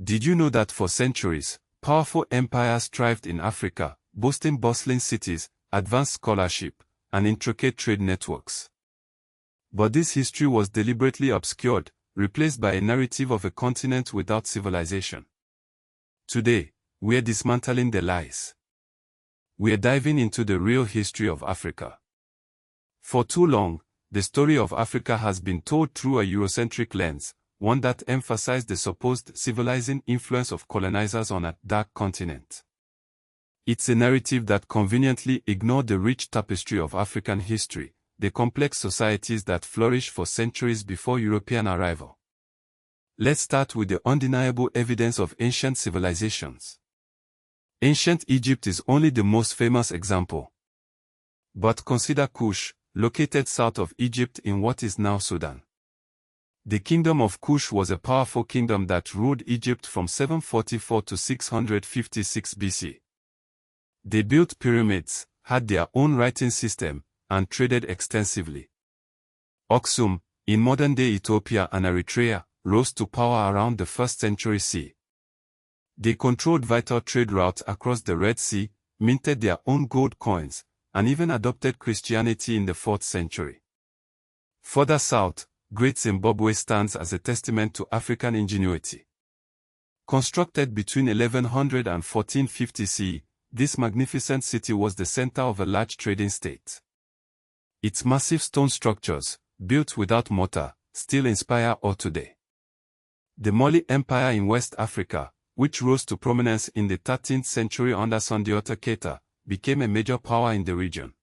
Did you know that for centuries, powerful empires thrived in Africa, boasting bustling cities, advanced scholarship, and intricate trade networks? But this history was deliberately obscured, replaced by a narrative of a continent without civilization. Today, we are dismantling the lies. We are diving into the real history of Africa. For too long, the story of Africa has been told through a Eurocentric lens, one that emphasized the supposed civilizing influence of colonizers on a dark continent. It's a narrative that conveniently ignored the rich tapestry of African history, the complex societies that flourished for centuries before European arrival. Let's start with the undeniable evidence of ancient civilizations. Ancient Egypt is only the most famous example. But consider Kush, located south of Egypt in what is now Sudan. The kingdom of Kush was a powerful kingdom that ruled Egypt from 744 to 656 BC. They built pyramids, had their own writing system, and traded extensively. Aksum, in modern-day Ethiopia and Eritrea, rose to power around the 1st century CE. They controlled vital trade routes across the Red Sea, minted their own gold coins, and even adopted Christianity in the 4th century. Further south, Great Zimbabwe stands as a testament to African ingenuity. Constructed between 1100 and 1450 CE, this magnificent city was the center of a large trading state. Its massive stone structures, built without mortar, still inspire awe today. The Mali Empire in West Africa, which rose to prominence in the 13th century under Sundiata Keita, became a major power in the region.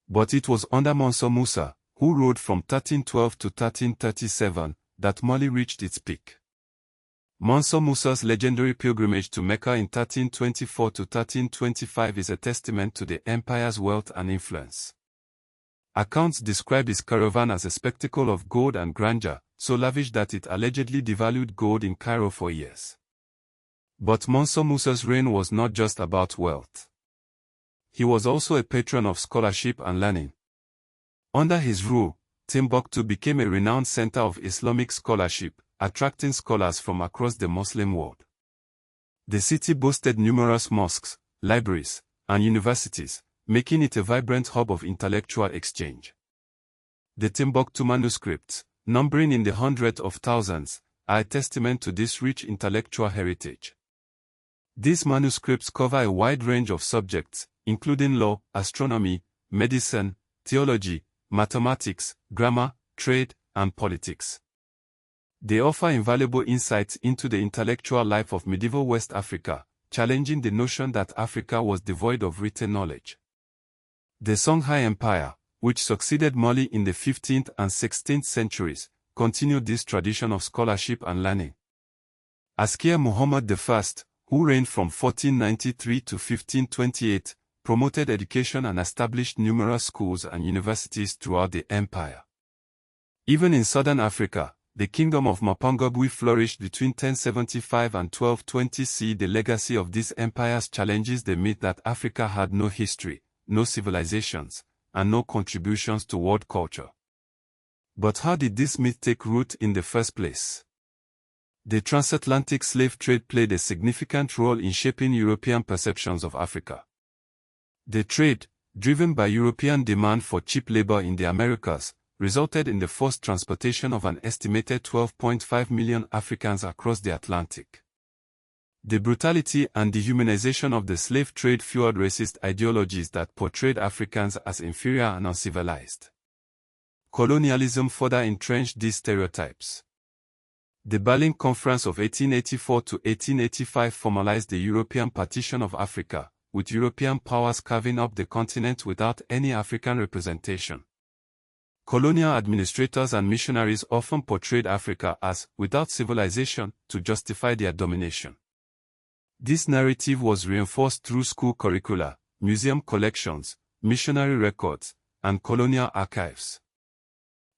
But it was under Musa, who ruled from 1312 to 1337, that Mali reached its peak. Musa's legendary pilgrimage to Mecca in 1324 to 1325 is a testament to the empire's wealth and influence. Accounts describe his caravan as a spectacle of gold and grandeur, so lavish that it allegedly devalued gold in Cairo for years. But Musa's reign was not just about wealth. He was also a patron of scholarship and learning. Under his rule, Timbuktu became a renowned center of Islamic scholarship, attracting scholars from across the Muslim world. The city boasted numerous mosques, libraries, and universities, making it a vibrant hub of intellectual exchange. The Timbuktu manuscripts, numbering in the hundreds of thousands, are a testament to this rich intellectual heritage. These manuscripts cover a wide range of subjects, including law, astronomy, medicine, theology, mathematics, grammar, trade, and politics. They offer invaluable insights into the intellectual life of medieval West Africa, challenging the notion that Africa was devoid of written knowledge. The Songhai Empire, which succeeded Mali in the 15th and 16th centuries, continued this tradition of scholarship and learning. Askia Muhammad I, who reigned from 1493 to 1528, promoted education and established numerous schools and universities throughout the empire. Even in southern Africa, the kingdom of Mapungubwe flourished between 1075 and 1220 CE. The legacy of these empires challenges the myth that Africa had no history, no civilizations, and no contributions to world culture. But how did this myth take root in the first place? The transatlantic slave trade played a significant role in shaping European perceptions of Africa. The trade, driven by European demand for cheap labor in the Americas, resulted in the forced transportation of an estimated 12.5 million Africans across the Atlantic. The brutality and dehumanization of the slave trade fueled racist ideologies that portrayed Africans as inferior and uncivilized. Colonialism further entrenched these stereotypes. The Berlin Conference of 1884 to 1885 formalized the European partition of Africa, with European powers carving up the continent without any African representation. Colonial administrators and missionaries often portrayed Africa as without civilization to justify their domination. This narrative was reinforced through school curricula, museum collections, missionary records, and colonial archives.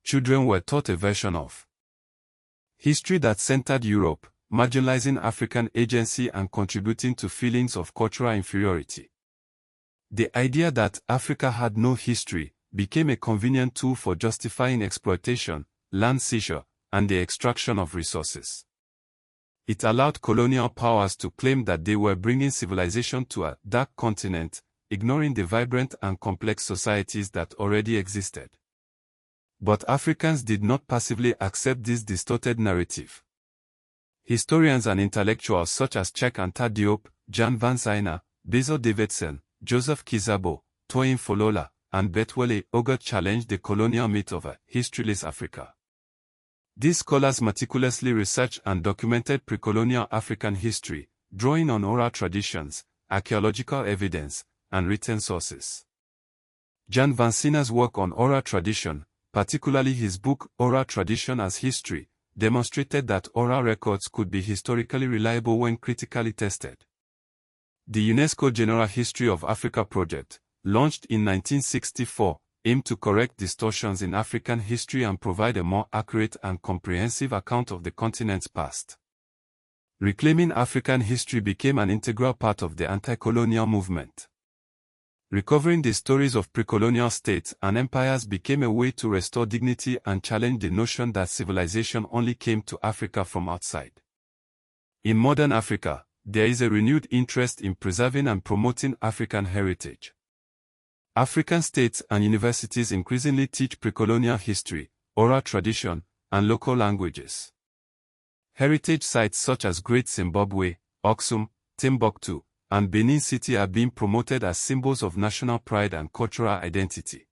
Children were taught a version of history that centered Europe, marginalizing African agency and contributing to feelings of cultural inferiority. The idea that Africa had no history became a convenient tool for justifying exploitation, land seizure, and the extraction of resources. It allowed colonial powers to claim that they were bringing civilization to a dark continent, ignoring the vibrant and complex societies that already existed. But Africans did not passively accept this distorted narrative. Historians and intellectuals such as Cheikh Anta Diop, Jan van Zyne, Basil Davidson, Joseph Kizabo, Toyin Folola, and Betwele Ogot challenged the colonial myth of a historyless Africa. These scholars meticulously researched and documented pre-colonial African history, drawing on oral traditions, archaeological evidence, and written sources. Jan van Zyne's work on oral tradition, particularly his book Oral Tradition as History, demonstrated that oral records could be historically reliable when critically tested. The UNESCO General History of Africa project, launched in 1964, aimed to correct distortions in African history and provide a more accurate and comprehensive account of the continent's past. Reclaiming African history became an integral part of the anti-colonial movement. Recovering the stories of pre-colonial states and empires became a way to restore dignity and challenge the notion that civilization only came to Africa from outside. In modern Africa, there is a renewed interest in preserving and promoting African heritage. African states and universities increasingly teach pre-colonial history, oral tradition, and local languages. Heritage sites such as Great Zimbabwe, Aksum, Timbuktu, and Benin City are being promoted as symbols of national pride and cultural identity.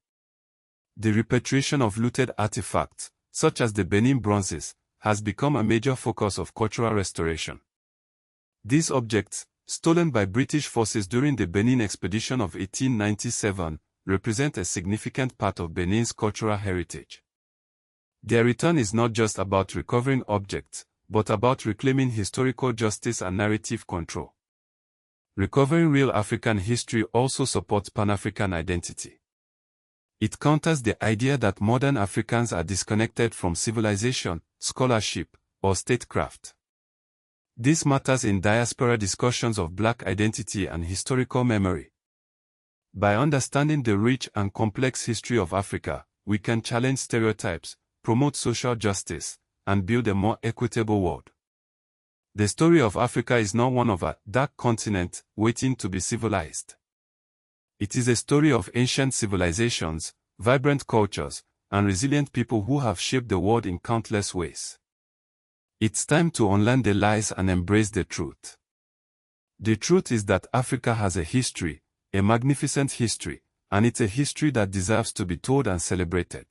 The repatriation of looted artifacts, such as the Benin bronzes, has become a major focus of cultural restoration. These objects, stolen by British forces during the Benin expedition of 1897, represent a significant part of Benin's cultural heritage. Their return is not just about recovering objects, but about reclaiming historical justice and narrative control. Recovering real African history also supports Pan-African identity. It counters the idea that modern Africans are disconnected from civilization, scholarship, or statecraft. This matters in diaspora discussions of Black identity and historical memory. By understanding the rich and complex history of Africa, we can challenge stereotypes, promote social justice, and build a more equitable world. The story of Africa is not one of a dark continent waiting to be civilized. It is a story of ancient civilizations, vibrant cultures, and resilient people who have shaped the world in countless ways. It's time to unlearn the lies and embrace the truth. The truth is that Africa has a history, a magnificent history, and it's a history that deserves to be told and celebrated.